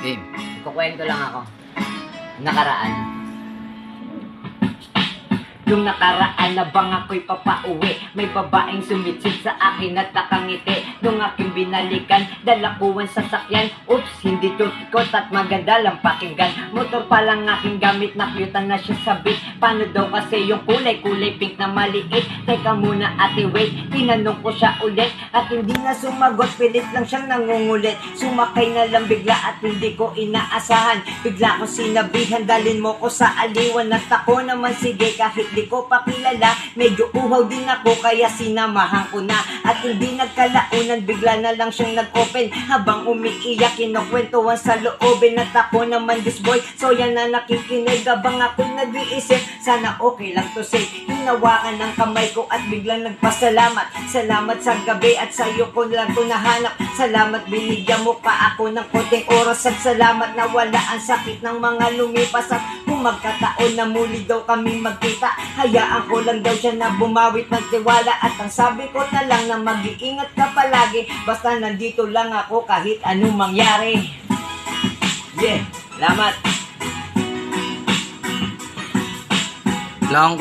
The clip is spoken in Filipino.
Game. Kukwento lang ako. Nakaraan. Yung nakaraan na bang ako'y papauwi, may babaeng sumitsid sa akin at nakangiti. Nung aking binalikan, dala ko ang sasakyan. Oops, hindi tutikot at maganda lang pakinggan. Motor pa lang aking gamit, nakyutan na siya sabit. Paano daw kasi yung kulay pink na maliit? Teka muna ate wait, tinanong ko siya ulit. At hindi na sumagot, pilit lang siyang nangungulit. Sumakay na lang bigla at hindi ko inaasahan. Bigla ko sinabihan, dalin mo ko sa aliwan. At ako naman sige kahit di ko pa kilala. Medyo uhaw din ako kaya sinamahan ko na. At hindi nagkalaunan, bigla na lang siyang nag-open. Habang umiiyak, kinukwentuhan sa loobin. At ako naman this boy, so yan na nakikinig. Habang ako'y nag-iisip, sana okay lang to say. Hinawakan ng kamay ko at biglang nagpasalamat. Salamat sa gabi at sa'yo ko lang to nahanap. Salamat binigyan mo pa ako ng konting oras. At salamat na wala ang sakit ng mga lumipas. At kung magkataon na muli daw kami magkita, hayaan ko lang daw siya na bumawit ng tiwala. At ang sabi ko na lang na mag-iingat ka palagi. Basta nandito lang ako kahit anong mangyari. Yeah, salamat. Lang ko.